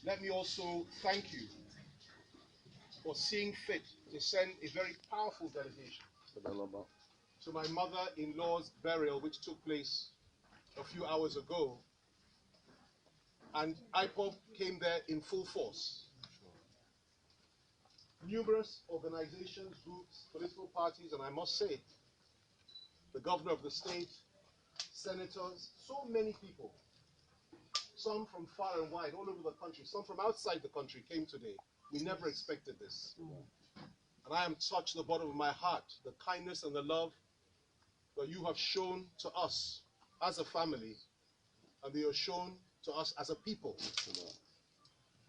let me also thank you for seeing fit to send a very powerful delegation to my mother-in-law's burial, which took place a few hours ago. And IPOB came there in full force. Numerous organizations, groups, political parties, and I must say, the governor of the state, senators, so many people, some from far and wide, all over the country, some from outside the country came today. We never expected this. And I am touched to the bottom of my heart, the kindness and the love that you have shown to us as a family, and you have shown to us as a people.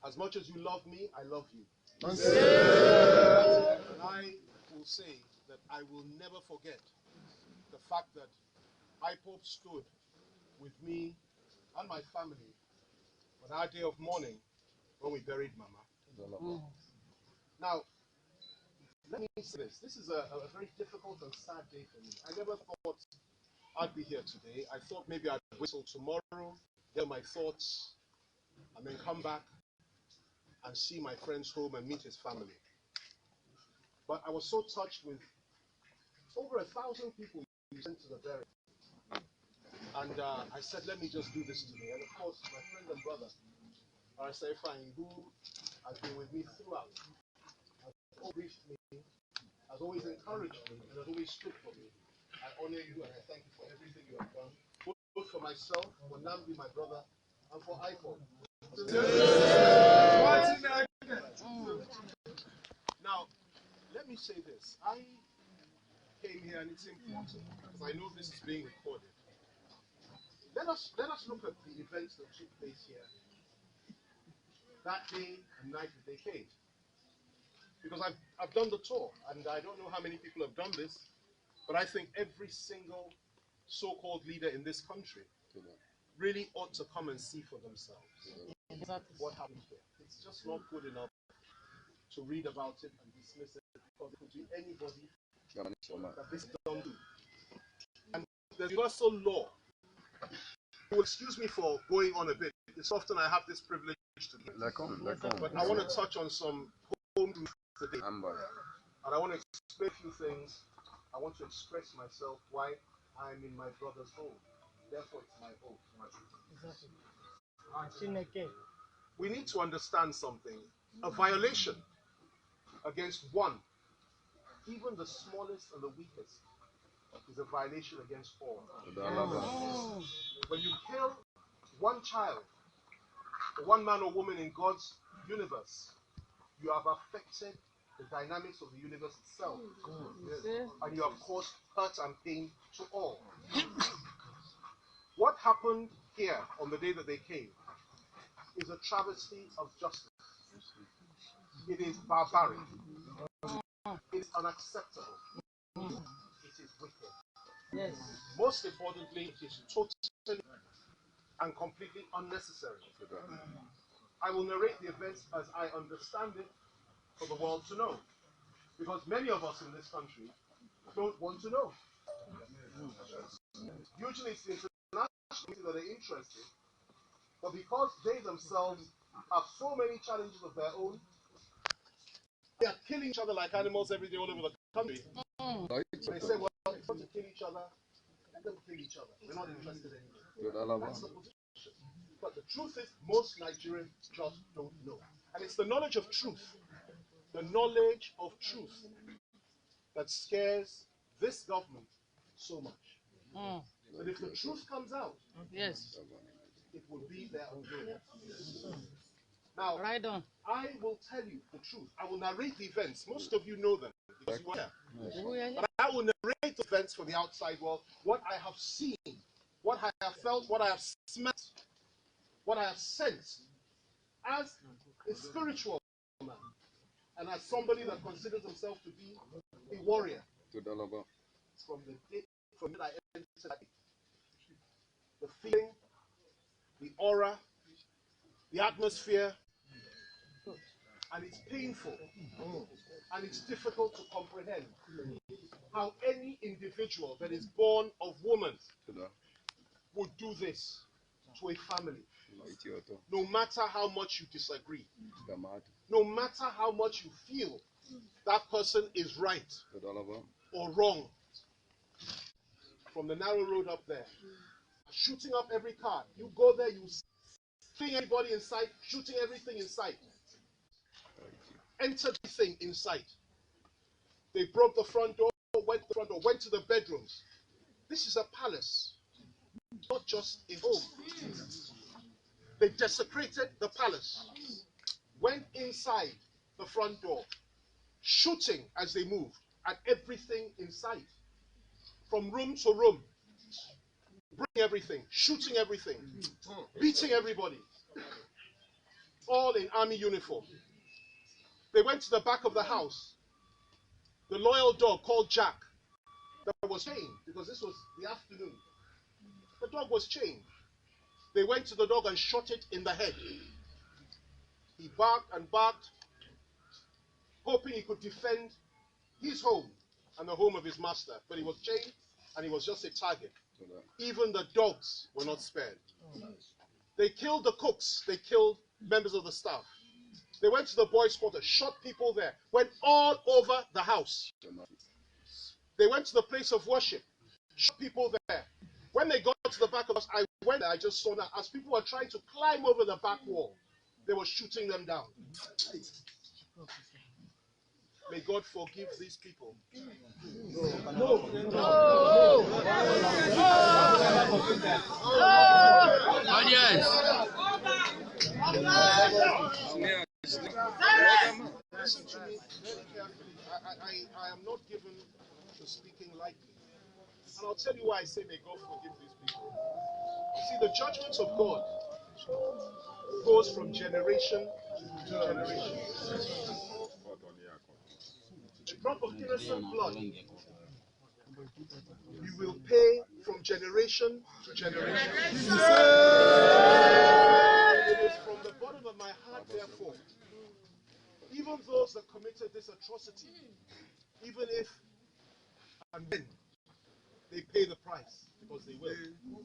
As much as you love me, I love you. And I will say that I will never forget the fact that IPOB stood with me and my family on our day of mourning when we buried Mama. Now, let me say this. This is a very difficult and sad day for me. I never thought I'd be here today. I thought maybe I'd whistle tomorrow, get my thoughts, and then come back and see my friend's home and meet his family. But I was so touched with over 1,000 people you sent to the burial. And I said, let me just do this today. And of course, my friend and brother, Femi Fani, who has been with me throughout, has always briefed me, has always encouraged me, and has always stood for me. I honor you and I thank you for everything you have done, both for myself, for Nnamdi, my brother, and for IPOB. Now, let me say this. I came here, and it's important, because I know this is being recorded. Let us look at the events that took place here that day and night that they came. Because I've done the tour, and I don't know how many people have done this, but I think every single so-called leader in this country really ought to come and see for themselves what happened here. It's just not good enough to read about it and dismiss it, because it could be anybody that this is done to. And the universal law, you will excuse me for going on a bit. It's often I have this privilege to do. But I want to touch on some home truths today. And I want to explain a few things. I want to express myself why I'm in my brother's home. Therefore, it's my home. We need to understand something. A violation against one, even the smallest and the weakest, is a violation against all. When you kill one child, one man or woman in God's universe, you have affected the dynamics of the universe itself. And you have caused hurt and pain to all. What happened here on the day that they came is a travesty of justice. It is barbaric. It is unacceptable. It is wicked. Yes. Most importantly, it is totally and completely unnecessary. I will narrate the events as I understand it for the world to know, because many of us in this country don't want to know. Usually it's the international community that are interested, but because they themselves have so many challenges of their own, they are killing each other like animals every day all over the country. They say, well, if you want to kill each other, let them kill each other. We're not interested anymore. That's the position. But the truth is, most Nigerians just don't know. And it's the knowledge of truth, that scares this government so much. But if the truth comes out, yes, it will be their undoing. Now, I will tell you the truth. I will narrate the events. Most of you know them because you were here. But I will narrate the events for the outside world, what I have seen, what I have felt, what I have smelt, what I have sensed as a spiritual man and as somebody that considers himself to be a warrior. From the day I entered that day, the feeling, the aura, the atmosphere, and it's painful and it's difficult to comprehend how any individual that is born of woman would do this to a family. No matter how much you disagree, no matter how much you feel that person is right or wrong, from the narrow road up there, shooting up every car. You go there, you fling everybody in sight, shooting everything in sight. Enter everything in sight. They broke the front door, went to the bedrooms. This is a palace, not just a home. They desecrated the palace, went inside the front door, shooting as they moved at everything in sight, from room to room, bring everything, shooting everything, beating everybody, all in army uniform. They went to the back of the house. The loyal dog called Jack, that was chained, because this was the afternoon. The dog was chained. They went to the dog and shot it in the head. He barked and barked, hoping he could defend his home and the home of his master. But he was chained and he was just a target. Even the dogs were not spared. They killed the cooks. They killed members of the staff. They went to the boys' quarter, shot people there, went all over the house. They went to the place of worship, shot people there. When they got to the back of us, I went there, I just saw that as people were trying to climb over the back wall, they were shooting them down. May God forgive these people. No. Listen to me very carefully. I am not given to speaking lightly. And I'll tell you why I say may God forgive these people. You see, the judgment of God goes from generation to generation. A drop of innocent blood, you will pay from generation to generation. It is from the bottom of my heart, therefore, even those that committed this atrocity, even if and when they pay the price, because they will,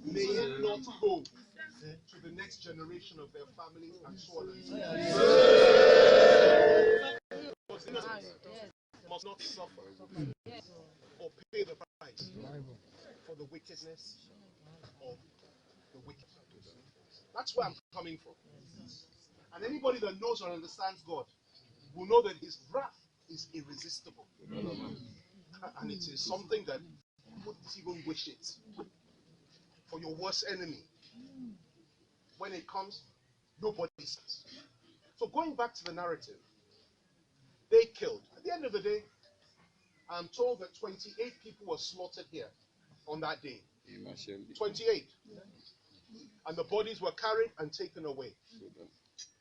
may it not go to the next generation of their families and so on and so on. Because innocent must not suffer or pay the price for the wickedness of the wicked. That's where I'm coming from. And anybody that knows or understands God will know that his wrath is irresistible. And it is something that you wouldn't even wish it for your worst enemy. When it comes, nobody says. So going back to the narrative, they killed. At the end of the day, I'm told that 28 people were slaughtered here on that day. 28. And the bodies were carried and taken away.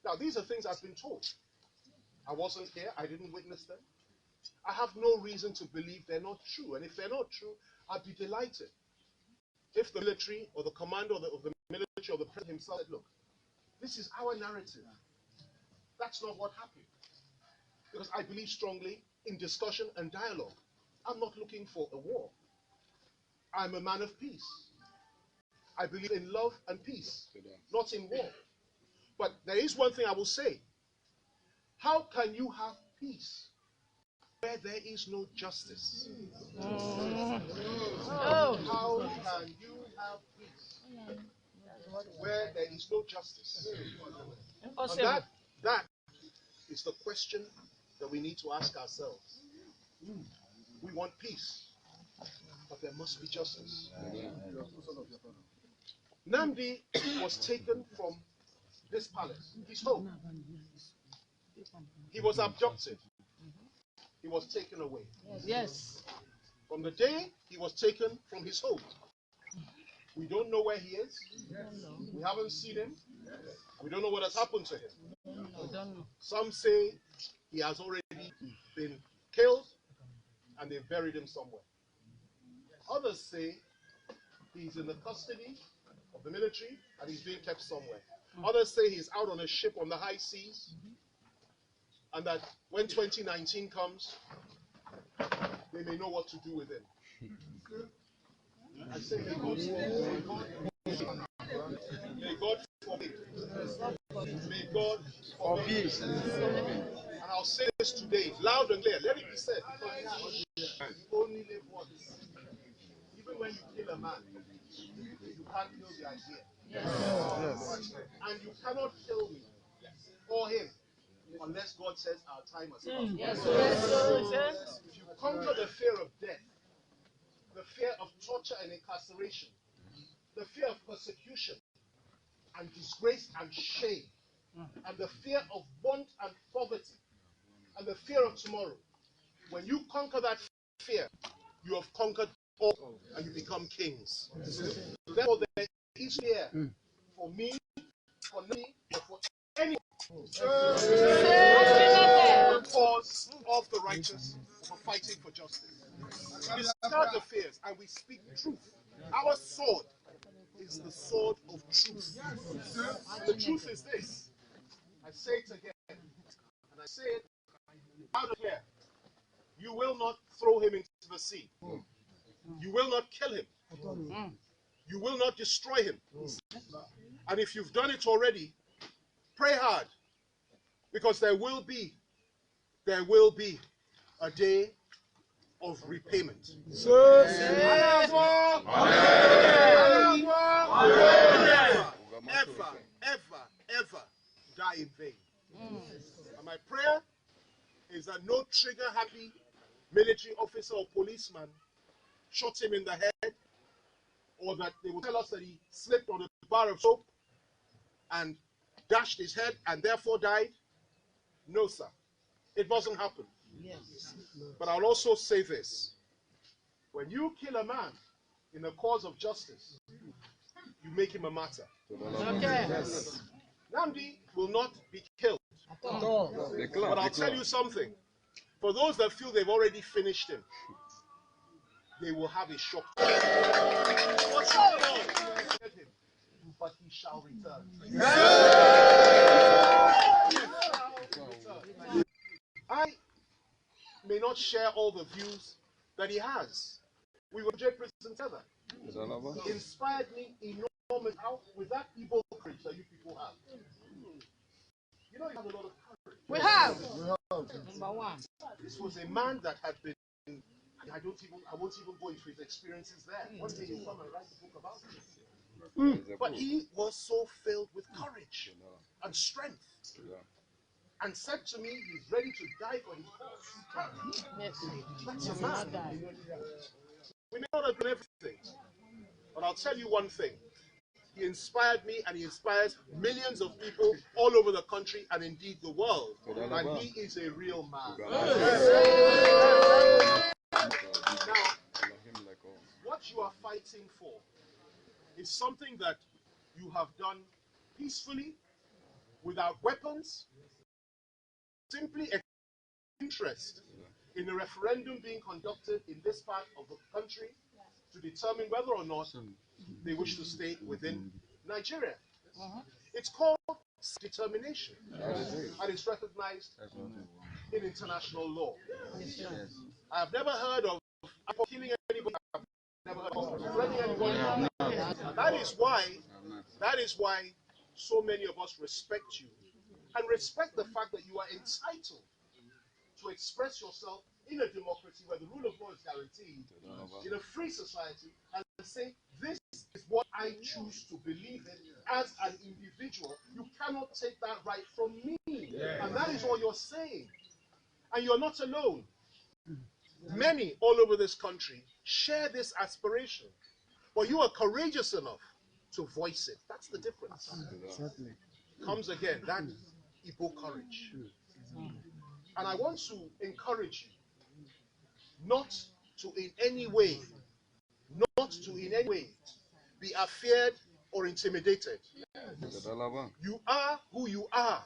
Now, these are things I've been told. I wasn't here. I didn't witness them. I have no reason to believe they're not true. And if they're not true, I'd be delighted if the military or the commander of the military or the president himself said, look, this is our narrative. That's not what happened. Because I believe strongly in discussion and dialogue. I'm not looking for a war. I'm a man of peace. I believe in love and peace, not in war. But there is one thing I will say. How can you have peace where there is no justice? How can you have peace where there is no justice? And that is the question that we need to ask ourselves. We want peace, but there must be justice. Nnamdi was taken from this palace, his home. He was abducted. He was taken away. Yes. From the day he was taken from his home. We don't know where he is. We haven't seen him. We don't know what has happened to him. We don't know. Some say he has already been killed and they've buried him somewhere. Others say he's in the custody of the military and he's being kept somewhere. Others say he's out on a ship on the high seas, and that when 2019 comes, they may know what to do with him. I say, may God May God forbid. May God forbid. And I'll say this today, loud and clear. Let it be said. You only live once. Even when you kill a man, you can't kill the idea. Yes. And you cannot kill me or him unless God says our time has come. Yes. If you conquer the fear of death, the fear of torture and incarceration, the fear of persecution and disgrace and shame, and the fear of want and poverty, and the fear of tomorrow, when you conquer that fear, you have conquered all and you become kings. Therefore, there is fear for me, for me, or for anyone. The cause of the righteous for fighting for justice. We discard the fears and we speak truth. Our sword is the sword of truth. The truth is this. I say it again, and I say it loud and clear. You will not throw him into the sea. You will not kill him. You will not destroy him. And if you've done it already, pray hard, because there will be a day of repayment. Ever die in vain. And my prayer is that no trigger-happy military officer or policeman shot him in the head, or that they will tell us that he slipped on a bar of soap and dashed his head and therefore died. No, sir. It doesn't happen. Yes. But I'll also say this. When you kill a man in the cause of justice, you make him a martyr. Okay. Yes. Nnamdi will not be killed. But I'll tell you something. For those that feel they've already finished him, they will have a shock. But he shall return. I may not share all the views that he has. We were J prison together. He inspired me enormously with that evil courage that you people have. You know, you have a lot of courage. We have. Number one. This was a man that had been. I won't even go into his experiences there. One day he'll come and write a book about it. But he was so filled with courage and strength, and said to me, he's ready to die for his cause. Yes. That's a man. We may not have done everything, but I'll tell you one thing. He inspired me, and he inspires millions of people all over the country and indeed the world. And he is a real man. Now, what you are fighting for is something that you have done peacefully, without weapons, simply interest in a referendum being conducted in this part of the country to determine whether or not they wish to stay within Nigeria. It's called determination, and it's recognized in international law. I have never heard of killing anybody. I've never heard of threatening anybody. That is why so many of us respect you, and respect the fact that you are entitled to express yourself in a democracy where the rule of law is guaranteed, in a free society, and say, this is what I choose to believe in as an individual. You cannot take that right from me. And that is what you're saying. And you're not alone. Many all over this country share this aspiration. But you are courageous enough to voice it. That's the difference. Exactly. Comes again, that Igbo courage. And I want to encourage you not to in any way be afeared or intimidated. You are who you are.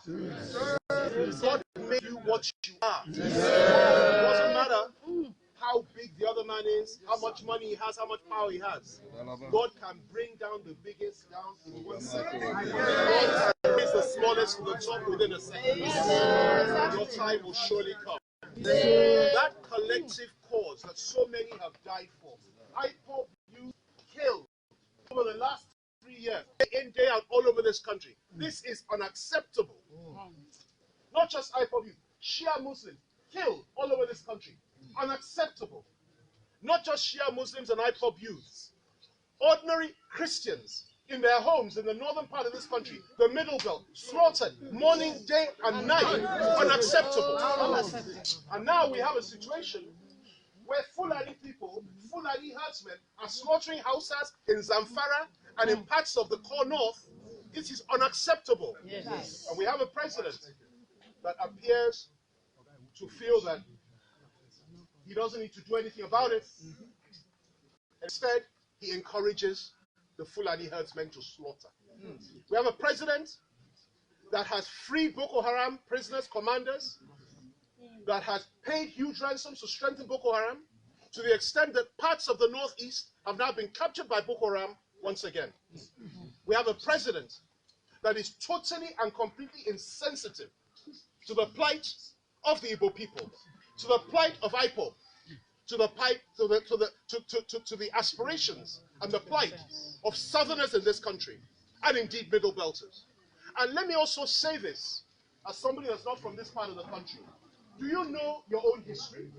God made you what you are. It doesn't matter how big the other man is, how much money he has, how much power he has. God can bring down the biggest down in 1 second. God can raise the smallest to the top within a second. Your time will surely come. That collective cause that so many have died for, I hope you killed over the last 3 IPF, day in, day out, all over this country. This is unacceptable. Not just IPOB youth, Shia Muslims killed all over this country. Unacceptable. Not just Shia Muslims and IPOB youths. Ordinary Christians in their homes in the northern part of this country, the Middle Belt, slaughtered morning, day, and night. Unacceptable. And now we have a situation where Fulani people, Fulani herdsmen, are slaughtering Hausas in Zamfara and in parts of the core north. This is unacceptable. Yes. And we have a president that appears to feel that he doesn't need to do anything about it. Instead, he encourages the Fulani herdsmen to slaughter. We have a president that has freed Boko Haram prisoners, commanders, that has paid huge ransoms to strengthen Boko Haram, to the extent that parts of the northeast have now been captured by Boko Haram once again. We have a president that is totally and completely insensitive to the plight of the Igbo people, to the plight of IPOB, to the aspirations and the plight of Southerners in this country, and indeed Middle Belters. And let me also say this, as somebody that's not from this part of the country. Do you know your own history?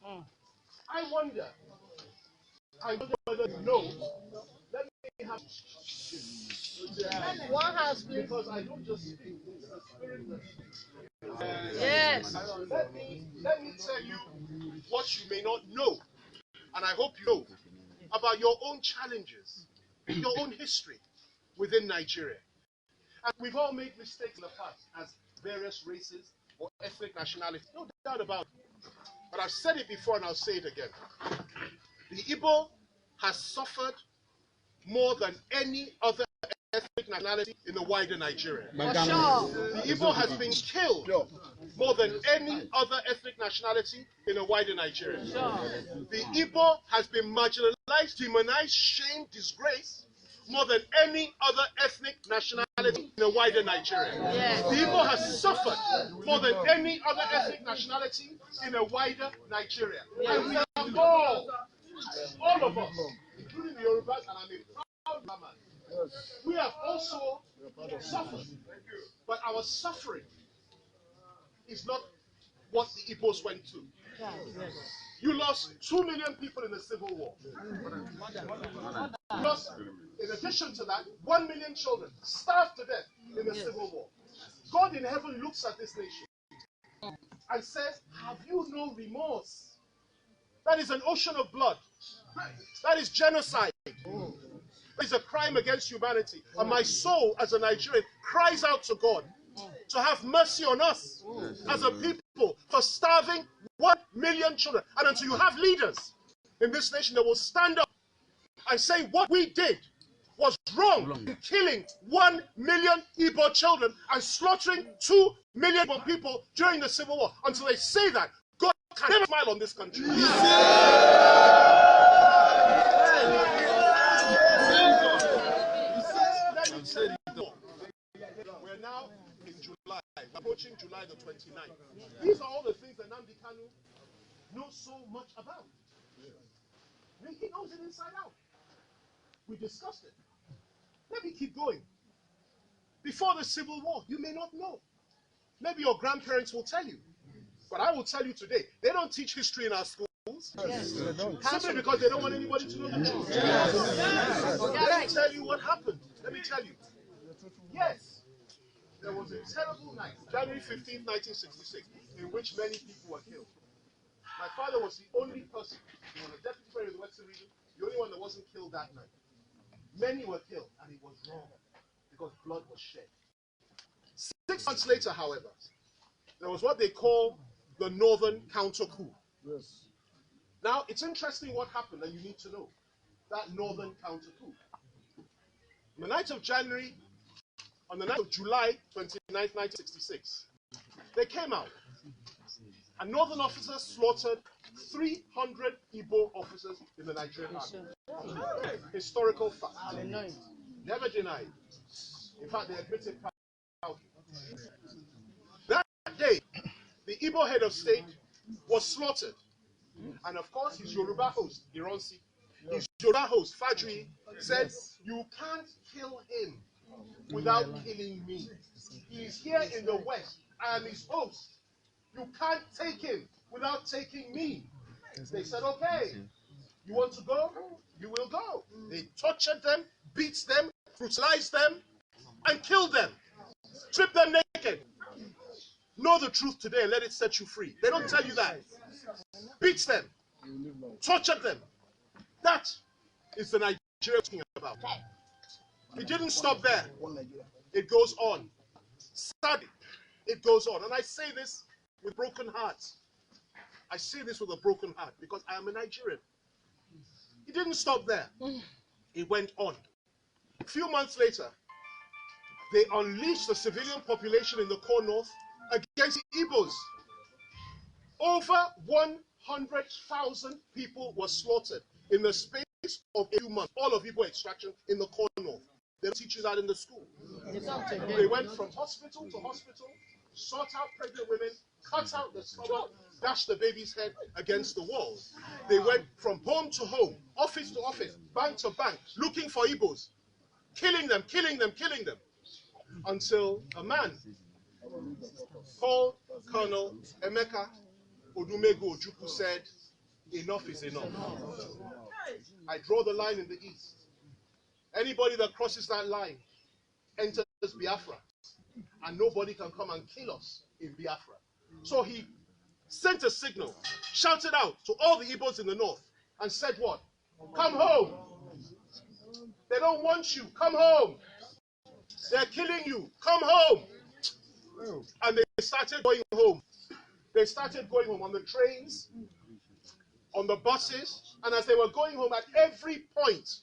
I wonder whether you know. Let me have One house, please. because I don't just speak, it's the spirit that speaks. Yes. Let me tell you what you may not know, and I hope you know, about your own challenges, your own history within Nigeria. And we've all made mistakes in the past as various races or ethnic nationalities, no doubt about it. But I've said it before and I'll say it again. The Igbo has suffered more than any other ethnic nationality in the wider Nigeria. For sure. The Igbo has been killed more than any other ethnic nationality in the wider Nigeria. Sure. The Igbo has been marginalized, demonized, shamed, disgraced more than any other ethnic nationality in the wider Nigeria. Yes. The Igbo has suffered more than any other ethnic nationality in a wider Nigeria. And we have all of us, including the Yorubas, and I'm a proud Mama, we have also suffered. But our suffering is not what the Igbos went through. You lost 2 million people in the Civil War. You lost, in addition to that, 1 million children starved to death in the Civil War. God in heaven looks at this nation and says, have you no remorse? That is an ocean of blood. That is genocide. That is a crime against humanity. And my soul, as a Nigerian, cries out to God to have mercy on us as a people for starving 1 million children. And until you have leaders in this nation that will stand up and say what we did was wrong in killing 1 million Igbo children and slaughtering 2 million Igbo people during the Civil War, until they say that, God can never smile on this country. We're now in July, approaching July the 29th. These are all the things that Nnamdi Kanu knows so much about. He knows it inside out. We discussed it. Let me keep going. Before the Civil War, you may not know. Maybe your grandparents will tell you. But I will tell you today, they don't teach history in our schools. Yes. Simply because they don't want anybody to know the truth. Yes. Let me tell you what happened. Let me tell you. Yes, there was a terrible night, January 15, 1966, in which many people were killed. My father was the only person, he was a deputy premier of the Western region, the only one that wasn't killed that night. Many were killed, and it was wrong, because blood was shed. 6 months later, however, there was what they call the Northern Counter-Coup. Yes. Now, it's interesting what happened, and you need to know. That Northern Counter-Coup. On the night of January, on the night of July 29, 1966, they came out, and Northern officers slaughtered 300 Igbo officers in the Nigerian army. Historical fact. Never denied. In fact, they admitted proudly. That day, the Igbo head of state was slaughtered. And of course, his Yoruba host, Ironsi, his Yoruba host, Fajri, said, you can't kill him without killing me. He is here in the West. I am his host. You can't take him without taking me. They said, okay, you want to go? You will go. They tortured them, beat them, brutalized them, and killed them. Strip them naked. Know the truth today and let it set you free. They don't tell you that. Beat them. Tortured them. That is the Nigeria we're talking about. It didn't stop there. It goes on. Sadly, it goes on. And I say this with broken hearts. I say this with a broken heart because I am a Nigerian. It didn't stop there. It went on. A few months later, they unleashed the civilian population in the core north against the Igbos. Over 100,000 people were slaughtered in the space of a few months. All of Igbo extraction in the core north. They don't teach you that in the school. They went from hospital to hospital, sought out pregnant women, cut out the stomach, dashed the baby's head against the walls. They went from home to home, office to office, bank to bank, looking for Igbos, killing them, until a man called Colonel Emeka Odumegu Ojukwu said, enough is enough. I draw the line in the east. Anybody that crosses that line enters Biafra, and nobody can come and kill us in Biafra. So he sent a signal, shouted out to all the Igbos in the north, and said what? Come home. They don't want you. Come home. They're killing you. Come home. And they started going home. They started going home on the trains, on the buses, and as they were going home at every point,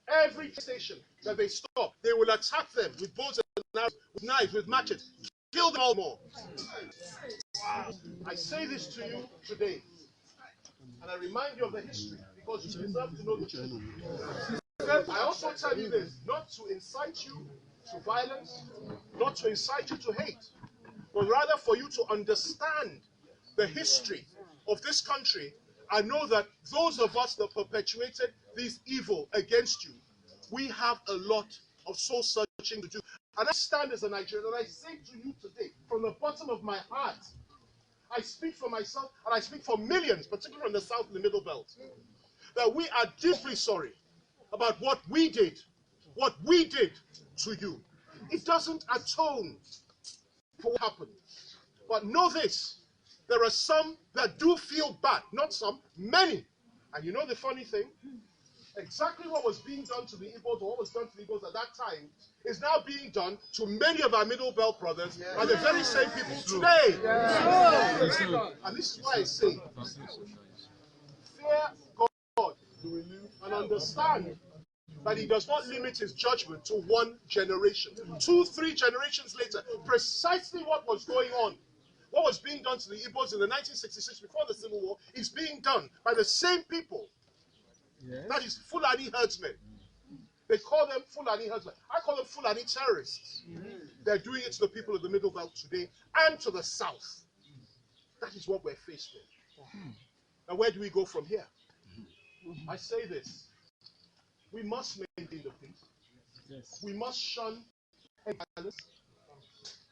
every station that they stopped, they will attack them with bows and arrows, with knives, with machetes, kill them all more. I say this to you today, and I remind you of the history, because you deserve to know the truth. I also tell you this, not to incite you to violence, not to incite you to hate, but rather for you to understand the history of this country and know that those of us that perpetuated this evil against you, we have a lot of soul searching to do. And I stand as a Nigerian and I say to you today, from the bottom of my heart, I speak for myself and I speak for millions, particularly in the South and the Middle Belt, that we are deeply sorry about what we did to you. It doesn't atone for what happened. But know this, there are some that do feel bad, not some, many. And you know the funny thing? Exactly what was being done to the Igbos, or what was done to the Igbos at that time, is now being done to many of our Middle Belt brothers, and the very same people today. And this is why I say, fear God and understand that he does not limit his judgment to one generation. 2, 3 generations later, precisely what was going on, what was being done to the Igbos in the 1966 before the Civil War, is being done by the same people. Yes. That is Fulani herdsmen. They call them Fulani herdsmen. I call them Fulani terrorists. They're doing it to the people of the Middle Belt today and to the South. That is what we're faced with. Now, where do we go from here? I say this. We must maintain the peace. Yes. We must shun violence.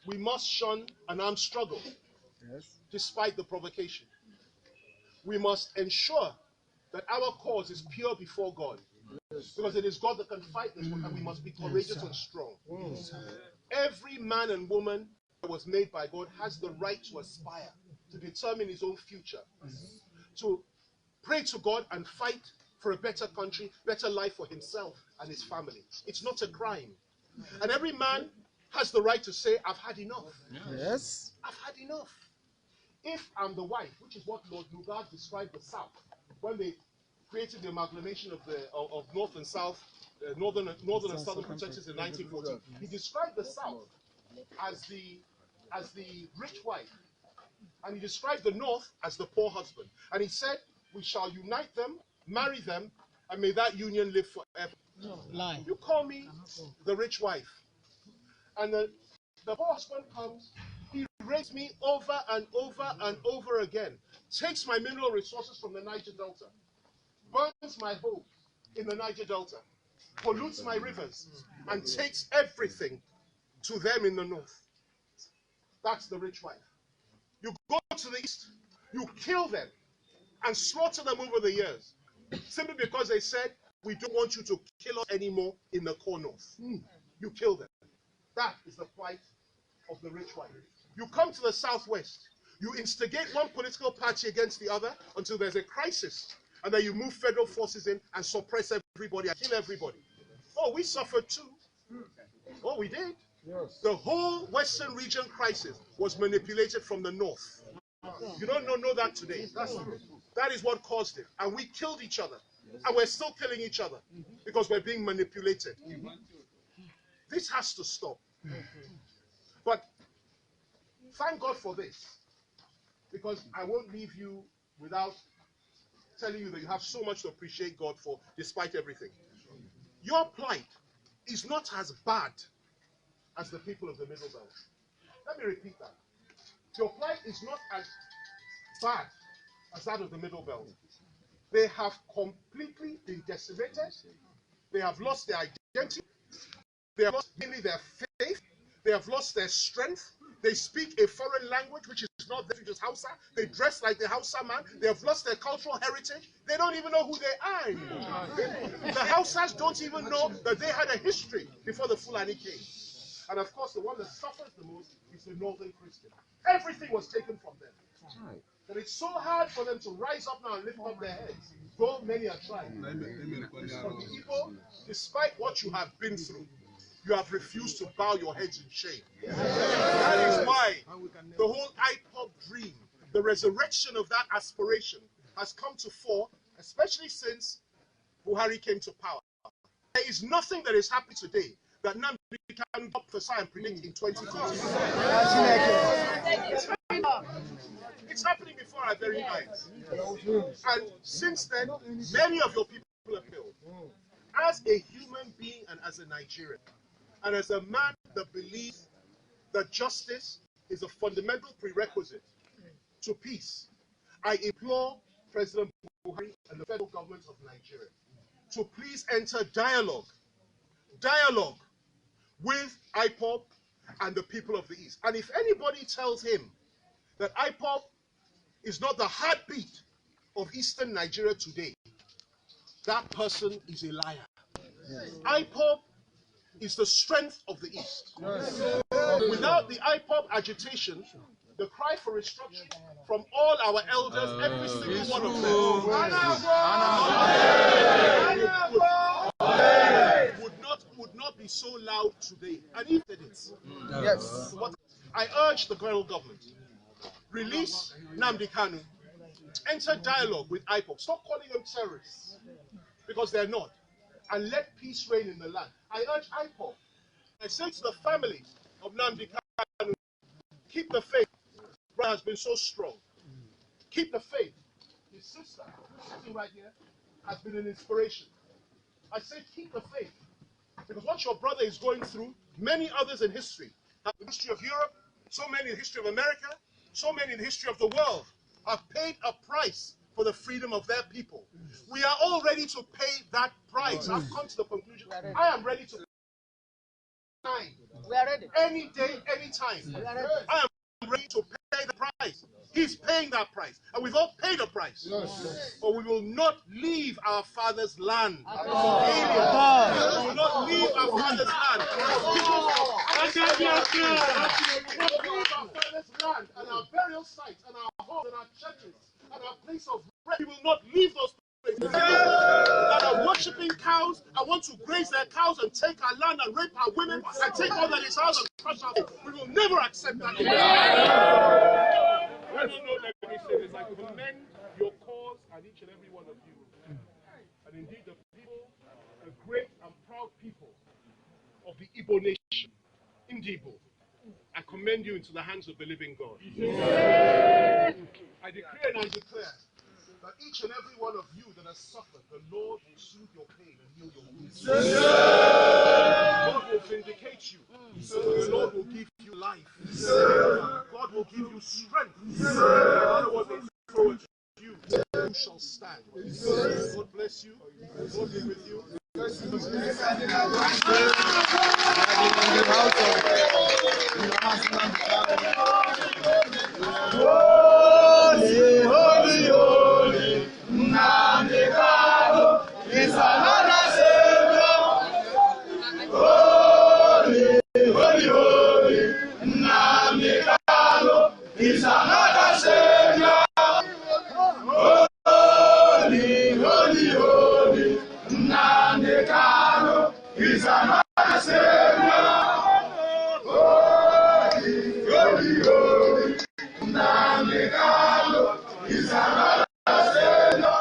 We must shun an armed struggle, yes, despite the provocation. We must ensure that our cause is pure before God, yes, because it is God that can fight this one, and we must be courageous, yes, and strong. Yes. Every man and woman that was made by God has the right to aspire, to determine his own future, to pray to God and fight for a better country, better life for himself and his family. It's not a crime. And every man has the right to say, I've had enough. Yes. I've had enough. If I'm the wife, which is what Lord Lugard described the South, when they created the amalgamation of North and South, Northern and Southern protectors in 1914, he described the South as the rich wife, and he described the North as the poor husband. And he said, we shall unite them, marry them, and may that union live forever. No. You call me the rich wife, and the poor husband comes, he rapes me over and over and over again, takes my mineral resources from the Niger Delta, burns my home, in the Niger Delta, pollutes my rivers, and takes everything to them in the north. That's the rich wife. You go to the east, you kill them and slaughter them over the years, simply because they said, we don't want you to kill us anymore in the core north. You kill them. That is the plight of the rich wife. You come to the southwest, you instigate one political party against the other until there's a crisis, and then you move federal forces in and suppress everybody and kill everybody. Oh, we suffered too. Oh, we did. Yes. The whole Western region crisis was manipulated from the north. You don't know that today. That is what caused it. And we killed each other. And we're still killing each other because we're being manipulated. This has to stop. But thank God for this, because I won't leave you without telling you that you have so much to appreciate God for, despite everything. Your plight is not as bad as the people of the Middle Belt. Let me repeat that. Your plight is not as bad as that of the Middle Belt. They have completely been decimated. They have lost their identity. They have lost mainly their faith. They have lost their strength. They speak a foreign language which is not theirs, which is Hausa. They dress like the Hausa man. They have lost their cultural heritage. They don't even know who they are anymore. The Hausas don't even know that they had a history before the Fulani came. And of course, the one that suffers the most is the northern Christian. Everything was taken from them. But it's so hard for them to rise up now and lift up their heads. Though many are trying. But the people, despite what you have been through, you have refused to bow your heads in shame. That is why the whole IPOB dream, the resurrection of that aspiration, has come to fore, especially since Buhari came to power. There is nothing that is happening today that Nnamdi Kanu prophesy and predict in 2020. It's happening before our very eyes. And since then, many of your people have killed. As a human being and as a Nigerian, and as a man that believes that justice is a fundamental prerequisite to peace, I implore President Buhari and the federal government of Nigeria to please enter dialogue with IPOB and the people of the East. And if anybody tells him that IPOB is not the heartbeat of Eastern Nigeria today, that person is a liar. IPOB is the strength of the East. Without the IPOB agitation, the cry for instruction from all our elders, every single one of them, would not be so loud today. And if it is, yes. I urge the federal government, release Nnamdi Kanu, enter dialogue with IPOB. Stop calling them terrorists, because they're not. And let peace reign in the land. I urge IPOB. I say to the family of Nnamdi Kanu, keep the faith. Brother has been so strong. Keep the faith. His sister, sitting right here, has been an inspiration. I say keep the faith. Because what your brother is going through, many others in history, in the history of Europe, so many in the history of America, so many in the history of the world, have paid a price for the freedom of their people. We are all ready to pay that price. I've come to the conclusion. I am ready to pay. We are ready. Any day, any time. I am ready to pay the price. He's paying that price. And we've all paid a price. But we will not leave our father's land. We will not leave our father's land. We will not leave our father's land and our burial sites and our homes and our churches and our place of rest. We will not leave those places. That are worshipping cows and want to graze their cows and take our land and rape our women and take all that is ours and crush our faith. We will never accept that. Let me say this. I commend your cause and each and every one of you. And indeed the people, the great and proud people of the Igbo nation, Indibo. I commend you into the hands of the living God. I decree and I declare that each and every one of you that has suffered, the Lord will soothe your pain and heal your wounds. The Lord will vindicate you. The Lord will give you life. God will give you strength. No matter what they throw at you, you shall stand. God bless you. Holy, holy, holy, Nnamdi Kanu is another Savior. Holy, holy, holy, Nnamdi Kanu is another Savior. Holy, holy, holy, Nnamdi Kanu is another Savior. Holy, holy, holy, Nnamdi Kanu is another Savior.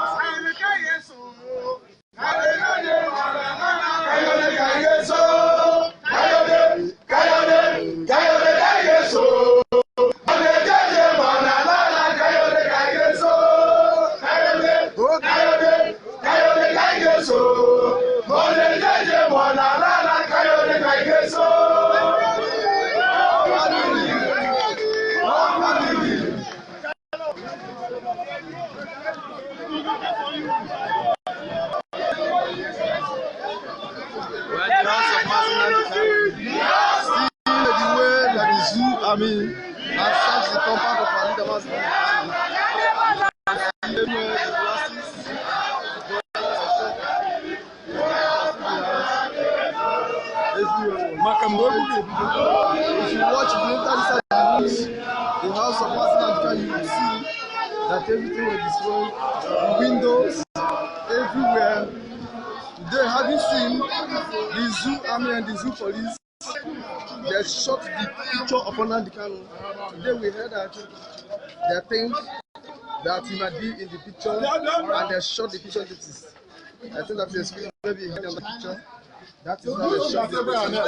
Has such the compound of Nnamdi If you watch the house of Nnamdi Kanu, you will see that everything was destroyed, the windows, everywhere. Today, having seen the zoo army and the zoo police, they shot the picture of Nnamdi Kanu. Today we heard that they think that he might be in the picture and they shot the picture. I think that the screen maybe in the picture. That is how they shot the picture.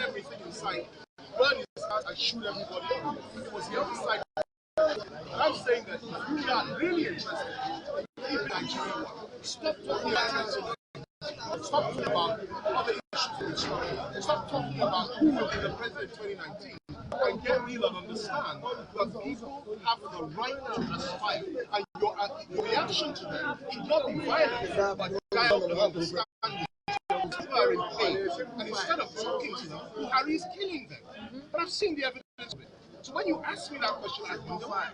Everything inside, burn his house and shoot everybody. It was the other side. I'm saying that if you are really interested in keeping Nigeria, stop talking about stop talking about other issues. Stop talking about who will be the president in 2019 and get real and understand that people have the right to aspire, and your reaction to them should not be violent, but understand. People are in pain, and instead of talking to them, Buhari is killing them. But I've seen the evidence of it. So when you ask me that question, I wonder why.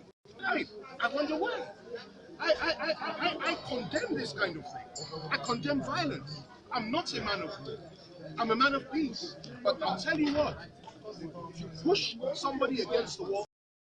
I wonder why. I condemn this kind of thing. I condemn violence. I'm not a man of war. I'm a man of peace. But I'll tell you what, if you push somebody against the wall,